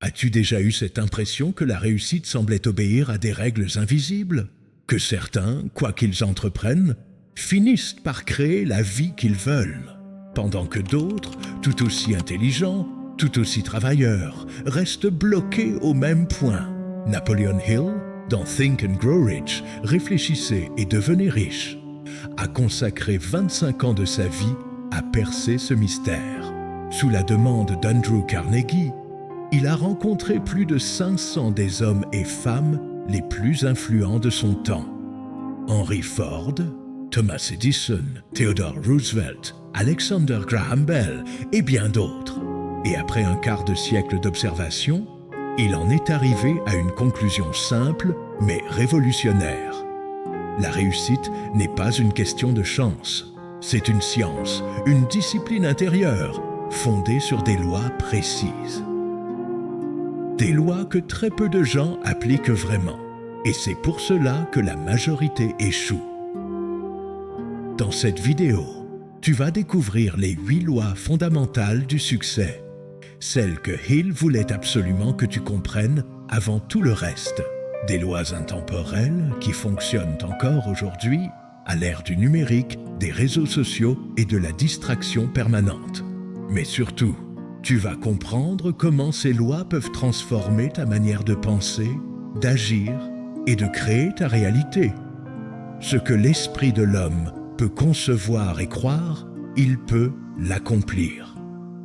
As-tu déjà eu cette impression que la réussite semblait obéir à des règles invisibles? Que certains, quoi qu'ils entreprennent, finissent par créer la vie qu'ils veulent, pendant que d'autres, tout aussi intelligents, tout aussi travailleurs, restent bloqués au même point. Napoleon Hill, dans Think and Grow Rich, Réfléchissez et devenez riche, a consacré 25 ans de sa vie à percer ce mystère. Sous la demande d'Andrew Carnegie, il a rencontré plus de 500 des hommes et femmes les plus influents de son temps. Henry Ford, Thomas Edison, Theodore Roosevelt, Alexander Graham Bell et bien d'autres. Et après un quart de siècle d'observation, il en est arrivé à une conclusion simple mais révolutionnaire. La réussite n'est pas une question de chance, c'est une science, une discipline intérieure, fondée sur des lois précises. Des lois que très peu de gens appliquent vraiment, et c'est pour cela que la majorité échoue. Dans cette vidéo, tu vas découvrir les 8 lois fondamentales du succès, celles que Hill voulait absolument que tu comprennes avant tout le reste. Des lois intemporelles qui fonctionnent encore aujourd'hui à l'ère du numérique, des réseaux sociaux et de la distraction permanente. Mais surtout, tu vas comprendre comment ces lois peuvent transformer ta manière de penser, d'agir et de créer ta réalité. Ce que l'esprit de l'homme peut concevoir et croire, il peut l'accomplir.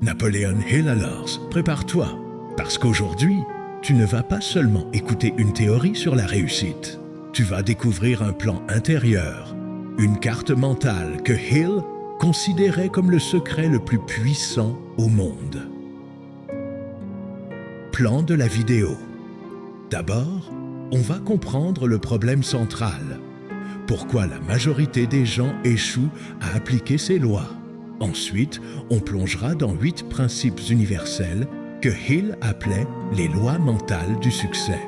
Napoleon Hill alors, prépare-toi, parce qu'aujourd'hui, tu ne vas pas seulement écouter une théorie sur la réussite, tu vas découvrir un plan intérieur, une carte mentale que Hill considérait comme le secret le plus puissant au monde. Plan de la vidéo. D'abord, on va comprendre le problème central. Pourquoi la majorité des gens échouent à appliquer ces lois. Ensuite, on plongera dans 8 principes universels que Hill appelait les lois mentales du succès.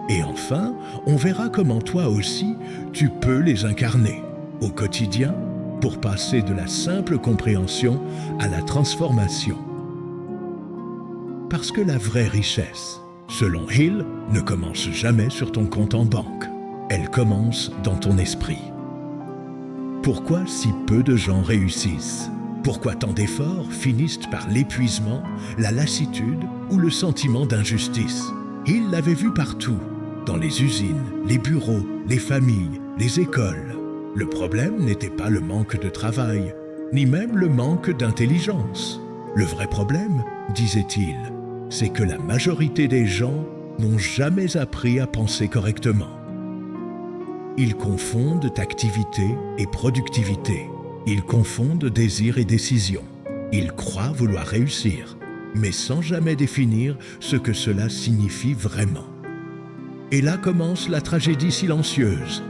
Et enfin, on verra comment toi aussi, tu peux les incarner au quotidien pour passer de la simple compréhension à la transformation. Parce que la vraie richesse, selon Hill, ne commence jamais sur ton compte en banque. Elle commence dans ton esprit. Pourquoi si peu de gens réussissent? Pourquoi tant d'efforts finissent par l'épuisement, la lassitude ou le sentiment d'injustice? Hill l'avait vu partout, dans les usines, les bureaux, les familles, les écoles. Le problème n'était pas le manque de travail, ni même le manque d'intelligence. Le vrai problème, disait-il, c'est que la majorité des gens n'ont jamais appris à penser correctement. Ils confondent activité et productivité. Ils confondent désir et décision. Ils croient vouloir réussir, mais sans jamais définir ce que cela signifie vraiment. Et là commence la tragédie silencieuse.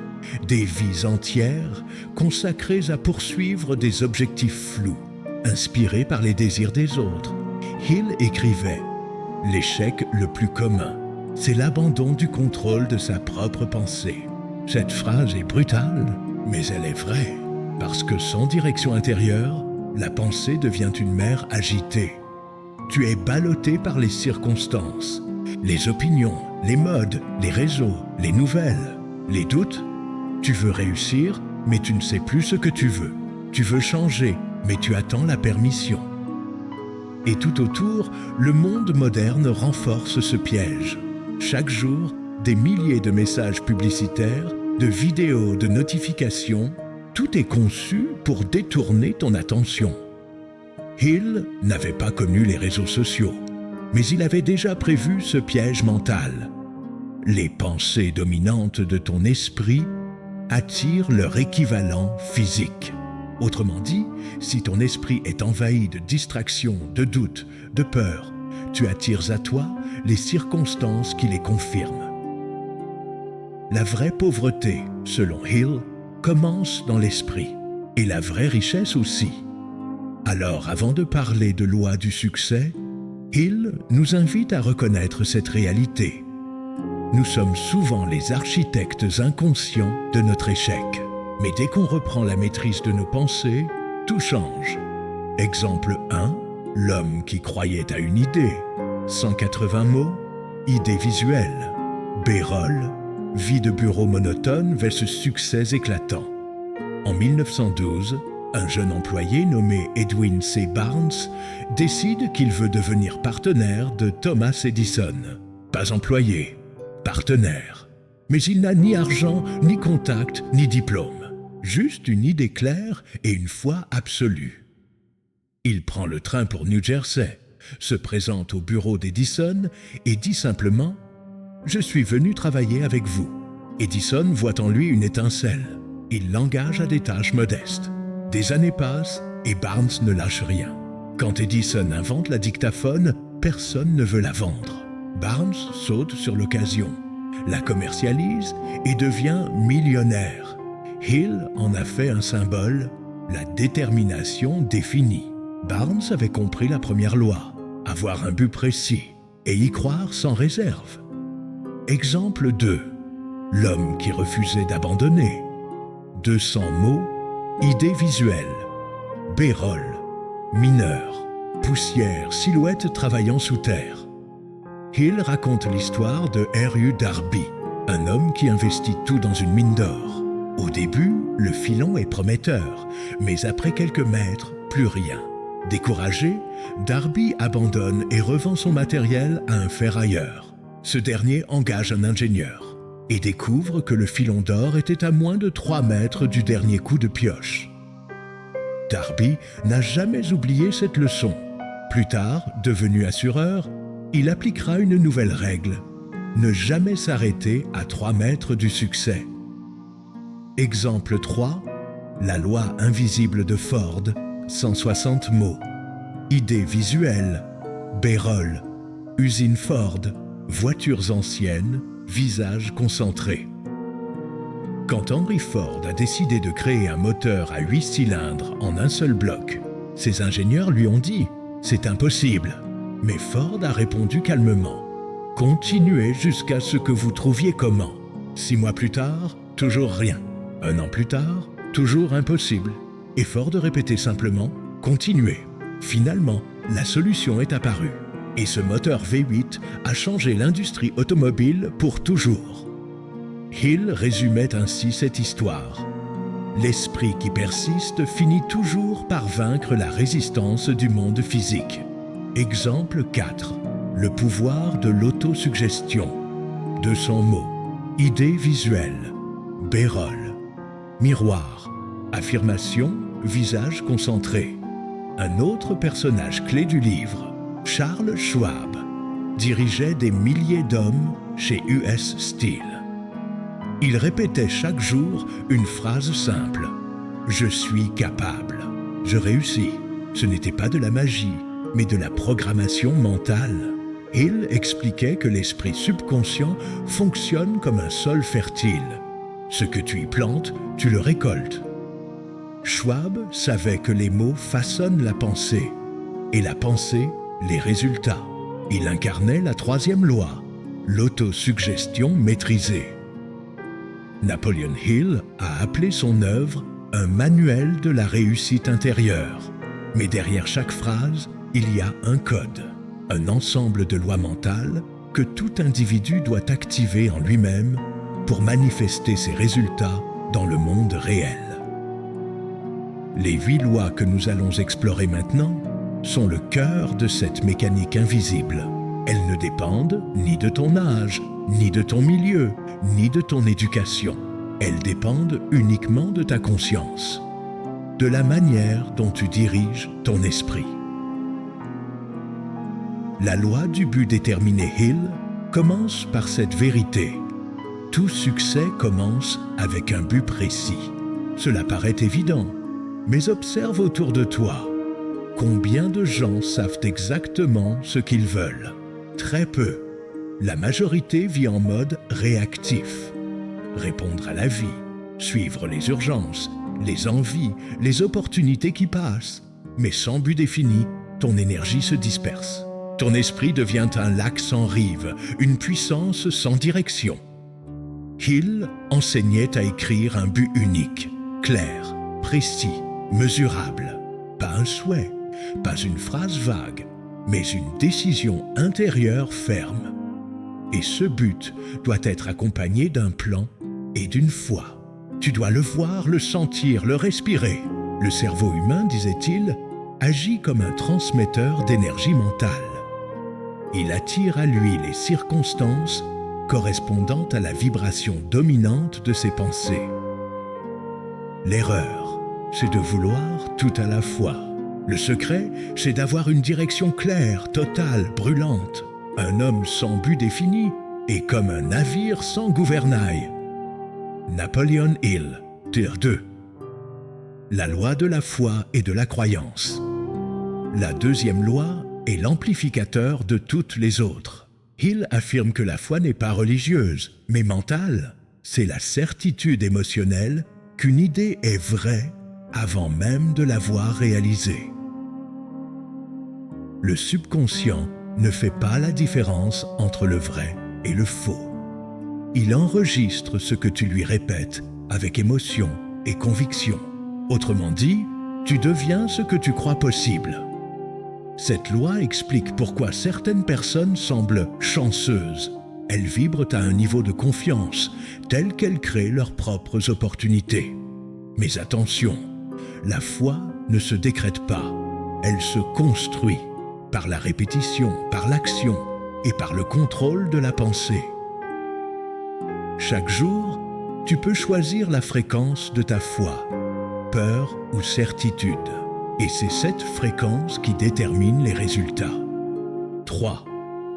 Des vies entières consacrées à poursuivre des objectifs flous, inspirés par les désirs des autres. Hill écrivait « L'échec le plus commun, c'est l'abandon du contrôle de sa propre pensée. » Cette phrase est brutale, mais elle est vraie, parce que sans direction intérieure, la pensée devient une mer agitée. Tu es ballotté par les circonstances, les opinions, les modes, les réseaux, les nouvelles, les doutes. Tu veux réussir, mais tu ne sais plus ce que tu veux. Tu veux changer, mais tu attends la permission. Et tout autour, le monde moderne renforce ce piège. Chaque jour, des milliers de messages publicitaires, de vidéos, de notifications, tout est conçu pour détourner ton attention. Hill n'avait pas connu les réseaux sociaux, mais il avait déjà prévu ce piège mental. Les pensées dominantes de ton esprit attirent leur équivalent physique. Autrement dit, si ton esprit est envahi de distractions, de doutes, de peurs, tu attires à toi les circonstances qui les confirment. La vraie pauvreté, selon Hill, commence dans l'esprit, et la vraie richesse aussi. Alors, avant de parler de loi du succès, Hill nous invite à reconnaître cette réalité. Nous sommes souvent les architectes inconscients de notre échec. Mais dès qu'on reprend la maîtrise de nos pensées, tout change. Exemple 1, l'homme qui croyait à une idée. 180 mots, idée visuelle. Béroll, vie de bureau monotone versus succès éclatant. En 1912, un jeune employé nommé Edwin C. Barnes décide qu'il veut devenir partenaire de Thomas Edison. Pas employé, partenaire. Mais il n'a ni argent, ni contact, ni diplôme. Juste une idée claire et une foi absolue. Il prend le train pour New Jersey, se présente au bureau d'Edison et dit simplement « Je suis venu travailler avec vous ». Edison voit en lui une étincelle. Il l'engage à des tâches modestes. Des années passent et Barnes ne lâche rien. Quand Edison invente la dictaphone, personne ne veut la vendre. Barnes saute sur l'occasion, la commercialise et devient millionnaire. Hill en a fait un symbole, la détermination définie. Barnes avait compris la première loi, avoir un but précis et y croire sans réserve. Exemple 2. L'homme qui refusait d'abandonner. 200 mots, idée visuelle. Béroll, mineur, poussière, silhouette travaillant sous terre. Hill raconte l'histoire de R.U. Darby, un homme qui investit tout dans une mine d'or. Au début, le filon est prometteur, mais après quelques mètres, plus rien. Découragé, Darby abandonne et revend son matériel à un ferrailleur. Ce dernier engage un ingénieur et découvre que le filon d'or était à moins de 3 mètres du dernier coup de pioche. Darby n'a jamais oublié cette leçon. Plus tard, devenu assureur, il appliquera une nouvelle règle: ne jamais s'arrêter à 3 mètres du succès. Exemple 3, la loi invisible de Ford, 160 mots. Idée visuelle, Béroll, usine Ford, voitures anciennes, visage concentré. Quand Henry Ford a décidé de créer un moteur à 8 cylindres en un seul bloc, ses ingénieurs lui ont dit « c'est impossible ». Mais Ford a répondu calmement « continuez jusqu'à ce que vous trouviez comment ». 6 mois plus tard, toujours rien. 1 an plus tard, toujours impossible. Et Ford répétait simplement « continuez ». Finalement, la solution est apparue. Et ce moteur V8 a changé l'industrie automobile pour toujours. Hill résumait ainsi cette histoire. L'esprit qui persiste finit toujours par vaincre la résistance du monde physique. Exemple 4. Le pouvoir de l'autosuggestion. 200 mots. Idée visuelle. Béroll. Miroir. Affirmation. Visage concentré. Un autre personnage clé du livre, Charles Schwab, dirigeait des milliers d'hommes chez US Steel. Il répétait chaque jour une phrase simple. « Je suis capable. Je réussis. » Ce n'était pas de la magie, mais de la programmation mentale. Hill expliquait que l'esprit subconscient fonctionne comme un sol fertile. Ce que tu y plantes, tu le récoltes. Schwab savait que les mots façonnent la pensée, et la pensée, les résultats. Il incarnait la 3e loi, l'autosuggestion maîtrisée. Napoleon Hill a appelé son œuvre un manuel de la réussite intérieure. Mais derrière chaque phrase, il y a un code, un ensemble de lois mentales que tout individu doit activer en lui-même pour manifester ses résultats dans le monde réel. Les 8 lois que nous allons explorer maintenant sont le cœur de cette mécanique invisible. Elles ne dépendent ni de ton âge, ni de ton milieu, ni de ton éducation. Elles dépendent uniquement de ta conscience, de la manière dont tu diriges ton esprit. La loi du but déterminé Hill commence par cette vérité. Tout succès commence avec un but précis. Cela paraît évident, mais observe autour de toi. Combien de gens savent exactement ce qu'ils veulent? Très peu. La majorité vit en mode réactif. Répondre à la vie, suivre les urgences, les envies, les opportunités qui passent. Mais sans but défini, ton énergie se disperse. Ton esprit devient un lac sans rive, une puissance sans direction. Hill enseignait à écrire un but unique, clair, précis, mesurable. Pas un souhait, pas une phrase vague, mais une décision intérieure ferme. Et ce but doit être accompagné d'un plan et d'une foi. Tu dois le voir, le sentir, le respirer. Le cerveau humain, disait-il, agit comme un transmetteur d'énergie mentale. Il attire à lui les circonstances correspondant à la vibration dominante de ses pensées. L'erreur, c'est de vouloir tout à la fois. Le secret, c'est d'avoir une direction claire, totale, brûlante. Un homme sans but défini est comme un navire sans gouvernail. Napoleon Hill, Tier 2. La loi de la foi et de la croyance. La deuxième loi est l'amplificateur de toutes les autres. Hill affirme que la foi n'est pas religieuse, mais mentale. C'est la certitude émotionnelle qu'une idée est vraie avant même de l'avoir réalisée. Le subconscient ne fait pas la différence entre le vrai et le faux. Il enregistre ce que tu lui répètes avec émotion et conviction. Autrement dit, tu deviens ce que tu crois possible. Cette loi explique pourquoi certaines personnes semblent chanceuses. Elles vibrent à un niveau de confiance tel qu'elles créent leurs propres opportunités. Mais attention, la foi ne se décrète pas, elle se construit par la répétition, par l'action et par le contrôle de la pensée. Chaque jour, tu peux choisir la fréquence de ta foi, peur ou certitude. Et c'est cette fréquence qui détermine les résultats. 3.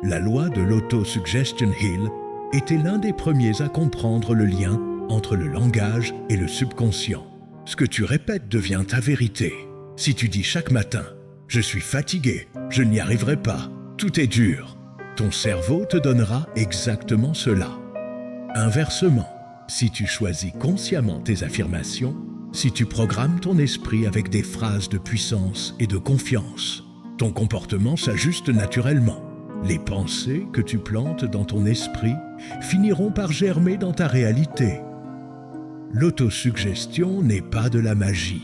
La loi de l'auto-suggestion Hill était l'un des premiers à comprendre le lien entre le langage et le subconscient. Ce que tu répètes devient ta vérité. Si tu dis chaque matin « Je suis fatigué, je n'y arriverai pas, tout est dur », ton cerveau te donnera exactement cela. Inversement, si tu choisis consciemment tes affirmations, si tu programmes ton esprit avec des phrases de puissance et de confiance, ton comportement s'ajuste naturellement. Les pensées que tu plantes dans ton esprit finiront par germer dans ta réalité. L'autosuggestion n'est pas de la magie.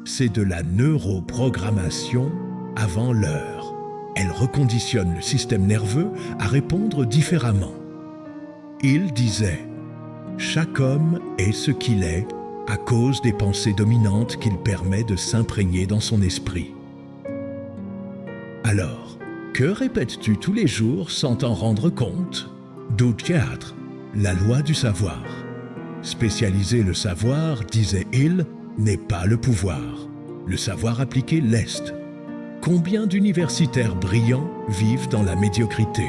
C'est de la neuroprogrammation avant l'heure. Elle reconditionne le système nerveux à répondre différemment. Il disait « Chaque homme est ce qu'il est à cause des pensées dominantes qu'il permet de s'imprégner dans son esprit. » Alors, que répètes-tu tous les jours sans t'en rendre compte? Dutyatr, la loi du savoir. Spécialiser le savoir, disait Hill, n'est pas le pouvoir. Le savoir appliqué l'est. Combien d'universitaires brillants vivent dans la médiocrité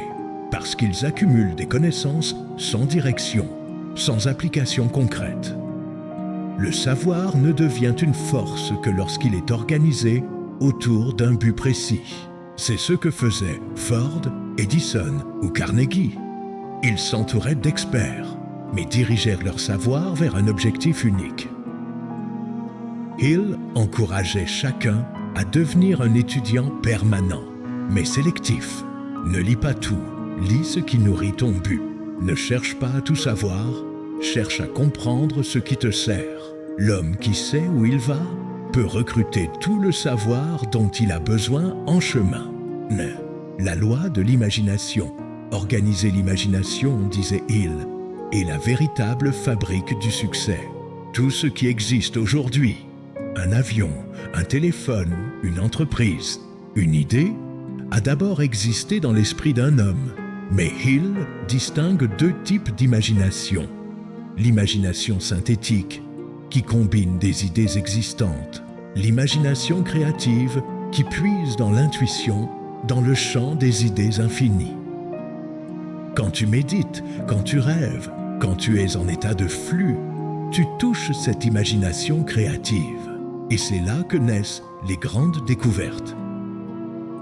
parce qu'ils accumulent des connaissances sans direction, sans application concrète. Le savoir ne devient une force que lorsqu'il est organisé autour d'un but précis. C'est ce que faisaient Ford, Edison ou Carnegie. Ils s'entouraient d'experts, mais dirigèrent leur savoir vers un objectif unique. Hill encourageait chacun à devenir un étudiant permanent, mais sélectif. Ne lis pas tout, lis ce qui nourrit ton but. Ne cherche pas à tout savoir, cherche à comprendre ce qui te sert. L'homme qui sait où il va peut recruter tout le savoir dont il a besoin en chemin. La loi de l'imagination. Organiser l'imagination, disait Hill, est la véritable fabrique du succès. Tout ce qui existe aujourd'hui, un avion, un téléphone, une entreprise, une idée, a d'abord existé dans l'esprit d'un homme. Mais Hill distingue deux types d'imagination. L'imagination synthétique, qui combine des idées existantes. L'imagination créative, qui puise dans l'intuition, dans le champ des idées infinies. Quand tu médites, quand tu rêves, quand tu es en état de flux, tu touches cette imagination créative. Et c'est là que naissent les grandes découvertes.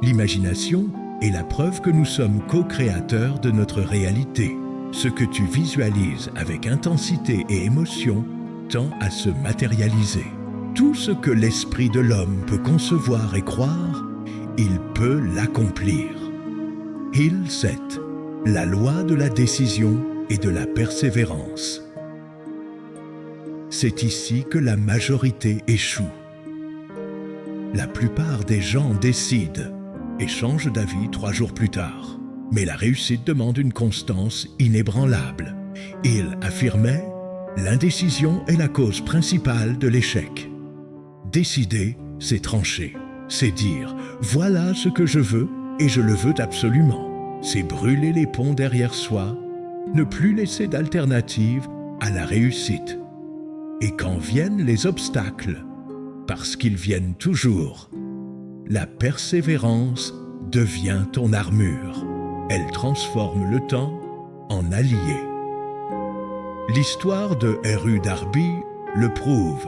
L'imagination est la preuve que nous sommes co-créateurs de notre réalité. Ce que tu visualises avec intensité et émotion tend à se matérialiser. Tout ce que l'esprit de l'homme peut concevoir et croire, il peut l'accomplir. Hill 7. La loi de la décision et de la persévérance. C'est ici que la majorité échoue. La plupart des gens décident et changent d'avis 3 jours plus tard. Mais la réussite demande une constance inébranlable. Hill affirmait « L'indécision est la cause principale de l'échec. Décider, c'est trancher. C'est dire « Voilà ce que je veux et je le veux absolument. » C'est brûler les ponts derrière soi, ne plus laisser d'alternative à la réussite. Et quand viennent les obstacles, parce qu'ils viennent toujours, la persévérance devient ton armure. Elle transforme le temps en allié. L'histoire de R.U. Darby le prouve.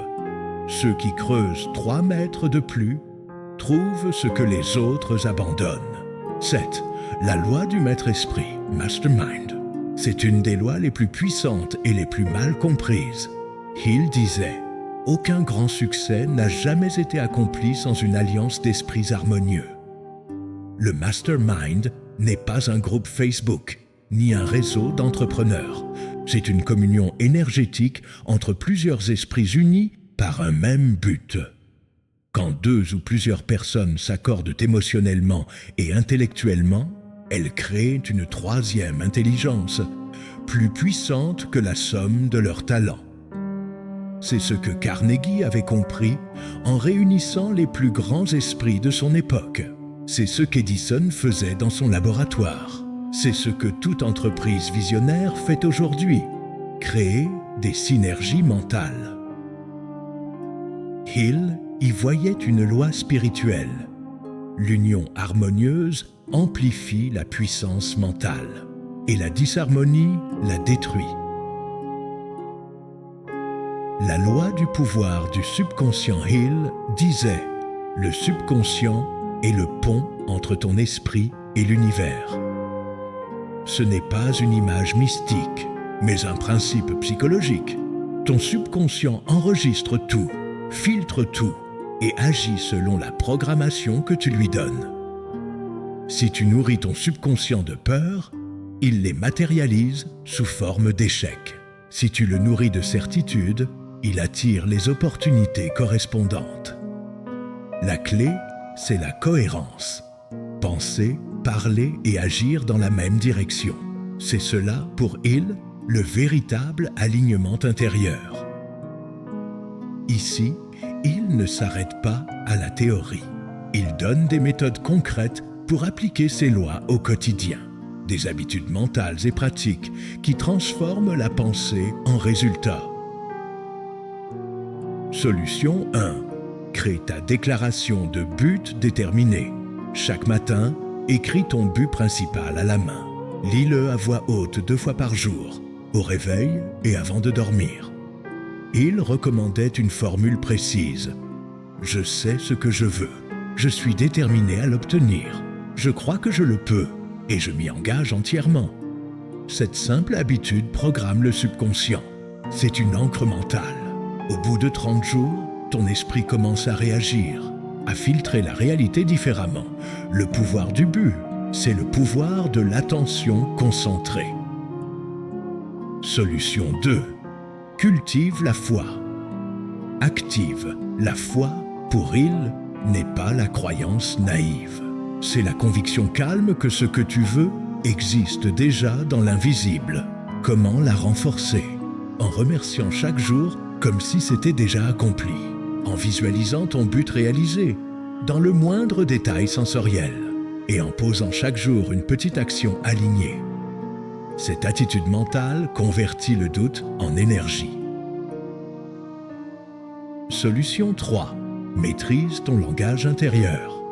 Ceux qui creusent 3 mètres de plus trouvent ce que les autres abandonnent. 7. La loi du maître-esprit, Mastermind. C'est une des lois les plus puissantes et les plus mal comprises. Hill disait « Aucun grand succès n'a jamais été accompli sans une alliance d'esprits harmonieux. » Le Mastermind n'est pas un groupe Facebook, ni un réseau d'entrepreneurs. C'est une communion énergétique entre plusieurs esprits unis par un même but. Quand 2 ou plusieurs personnes s'accordent émotionnellement et intellectuellement, elles créent une 3e intelligence, plus puissante que la somme de leurs talents. C'est ce que Carnegie avait compris en réunissant les plus grands esprits de son époque. C'est ce qu'Edison faisait dans son laboratoire. C'est ce que toute entreprise visionnaire fait aujourd'hui, créer des synergies mentales. Hill y voyait une loi spirituelle. L'union harmonieuse amplifie la puissance mentale et la disharmonie la détruit. La loi du pouvoir du subconscient Hill disait « Le subconscient est le pont entre ton esprit et l'univers. » Ce n'est pas une image mystique, mais un principe psychologique. Ton subconscient enregistre tout, filtre tout et agit selon la programmation que tu lui donnes. Si tu nourris ton subconscient de peur, il les matérialise sous forme d'échecs. Si tu le nourris de certitude, il attire les opportunités correspondantes. La clé, c'est la cohérence. Penser, parler et agir dans la même direction. C'est cela, pour Hill, le véritable alignement intérieur. Ici, Hill ne s'arrête pas à la théorie. Il donne des méthodes concrètes pour appliquer ces lois au quotidien. Des habitudes mentales et pratiques qui transforment la pensée en résultat. Solution 1. Crée ta déclaration de but déterminé. Chaque matin, écris ton but principal à la main. Lis-le à voix haute 2 fois par jour, au réveil et avant de dormir. Il recommandait une formule précise. Je sais ce que je veux. Je suis déterminé à l'obtenir. Je crois que je le peux et je m'y engage entièrement. Cette simple habitude programme le subconscient. C'est une ancre mentale. Au bout de 30 jours, ton esprit commence à réagir, à filtrer la réalité différemment. Le pouvoir du but, c'est le pouvoir de l'attention concentrée. Solution 2. Cultive la foi. Active. La foi, pour Hill, n'est pas la croyance naïve. C'est la conviction calme que ce que tu veux existe déjà dans l'invisible. Comment la renforcer? En remerciant chaque jour comme si c'était déjà accompli. En visualisant ton but réalisé, dans le moindre détail sensoriel, et en posant chaque jour une petite action alignée. Cette attitude mentale convertit le doute en énergie. Solution 3. Maîtrise ton langage intérieur.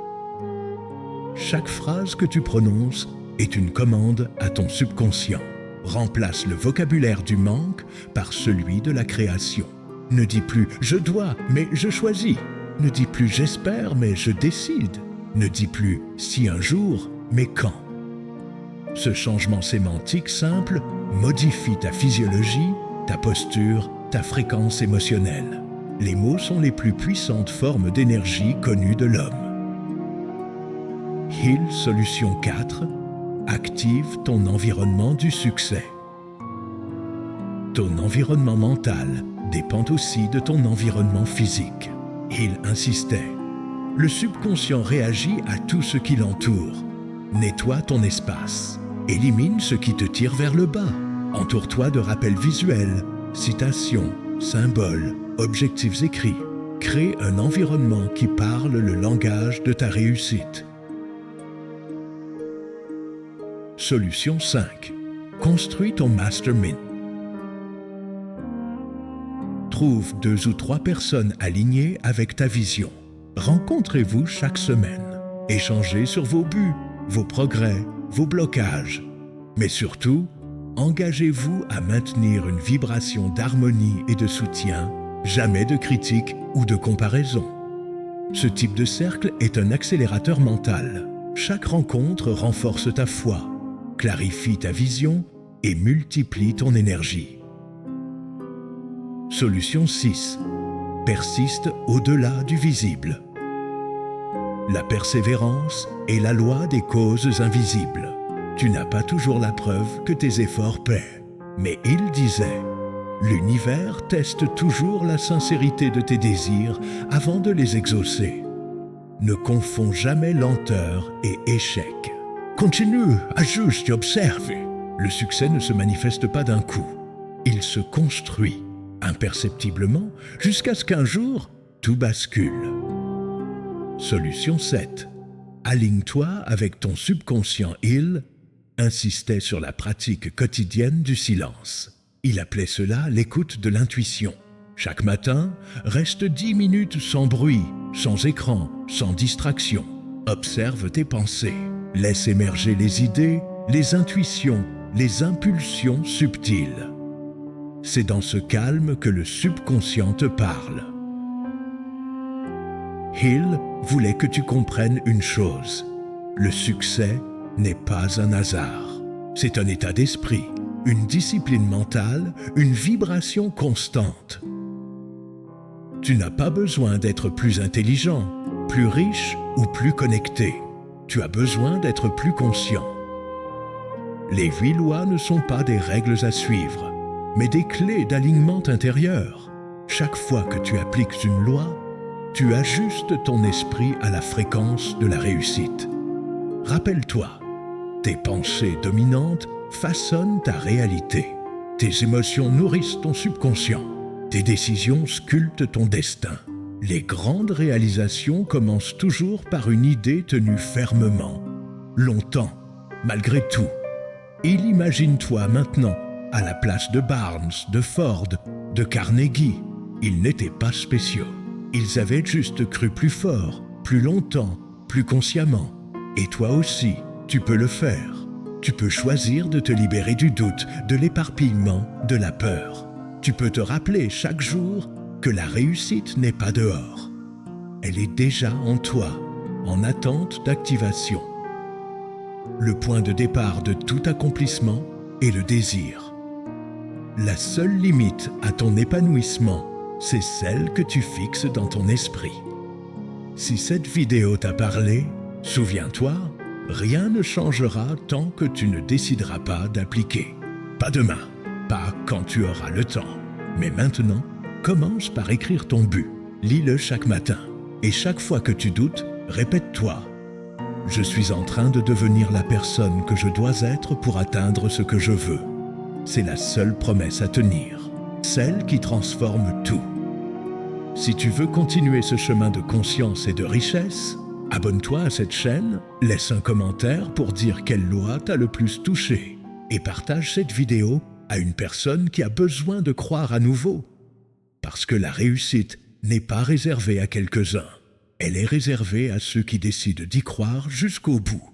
Chaque phrase que tu prononces est une commande à ton subconscient. Remplace le vocabulaire du manque par celui de la création. Ne dis plus « je dois, mais je choisis ». Ne dis plus « j'espère, mais je décide ». Ne dis plus « si un jour, mais quand ». Ce changement sémantique simple modifie ta physiologie, ta posture, ta fréquence émotionnelle. Les mots sont les plus puissantes formes d'énergie connues de l'homme. Hill Solution 4. Active ton environnement du succès. Ton environnement mental dépend aussi de ton environnement physique. Hill insistait. Le subconscient réagit à tout ce qui l'entoure. Nettoie ton espace. Élimine ce qui te tire vers le bas. Entoure-toi de rappels visuels, citations, symboles, objectifs écrits. Crée un environnement qui parle le langage de ta réussite. Solution 5. Construis ton mastermind. Trouve 2 ou 3 personnes alignées avec ta vision. Rencontrez-vous chaque semaine. Échangez sur vos buts, vos progrès, vos blocages. Mais surtout, engagez-vous à maintenir une vibration d'harmonie et de soutien, jamais de critique ou de comparaison. Ce type de cercle est un accélérateur mental. Chaque rencontre renforce ta foi, clarifie ta vision et multiplie ton énergie. Solution 6. Persiste au-delà du visible. La persévérance est la loi des causes invisibles. Tu n'as pas toujours la preuve que tes efforts paient. Mais il disait, l'univers teste toujours la sincérité de tes désirs avant de les exaucer. Ne confonds jamais lenteur et échec. Continue, ajuste et observe. Le succès ne se manifeste pas d'un coup. Il se construit, imperceptiblement, jusqu'à ce qu'un jour, tout bascule. Solution 7. Aligne-toi avec ton subconscient. Il insistait sur la pratique quotidienne du silence. Il appelait cela l'écoute de l'intuition. Chaque matin, reste 10 minutes sans bruit, sans écran, sans distraction. Observe tes pensées. Laisse émerger les idées, les intuitions, les impulsions subtiles. C'est dans ce calme que le subconscient te parle. Hill voulait que tu comprennes une chose. Le succès n'est pas un hasard. C'est un état d'esprit, une discipline mentale, une vibration constante. Tu n'as pas besoin d'être plus intelligent, plus riche ou plus connecté. Tu as besoin d'être plus conscient. Les 8 lois ne sont pas des règles à suivre, mais des clés d'alignement intérieur. Chaque fois que tu appliques une loi, tu ajustes ton esprit à la fréquence de la réussite. Rappelle-toi, tes pensées dominantes façonnent ta réalité. Tes émotions nourrissent ton subconscient. Tes décisions sculptent ton destin. Les grandes réalisations commencent toujours par une idée tenue fermement, longtemps, malgré tout. Imagine-toi maintenant à la place de Barnes, de Ford, de Carnegie. Ils n'étaient pas spéciaux. Ils avaient juste cru plus fort, plus longtemps, plus consciemment. Et toi aussi, tu peux le faire. Tu peux choisir de te libérer du doute, de l'éparpillement, de la peur. Tu peux te rappeler chaque jour que la réussite n'est pas dehors. Elle est déjà en toi, en attente d'activation. Le point de départ de tout accomplissement est le désir. La seule limite à ton épanouissement, c'est celle que tu fixes dans ton esprit. Si cette vidéo t'a parlé, souviens-toi, rien ne changera tant que tu ne décideras pas d'appliquer. Pas demain, pas quand tu auras le temps, mais maintenant, commence par écrire ton but. Lis-le chaque matin. Et chaque fois que tu doutes, répète-toi. Je suis en train de devenir la personne que je dois être pour atteindre ce que je veux. C'est la seule promesse à tenir, celle qui transforme tout. Si tu veux continuer ce chemin de conscience et de richesse, abonne-toi à cette chaîne, laisse un commentaire pour dire quelle loi t'a le plus touché et partage cette vidéo à une personne qui a besoin de croire à nouveau. Parce que la réussite n'est pas réservée à quelques-uns. Elle est réservée à ceux qui décident d'y croire jusqu'au bout.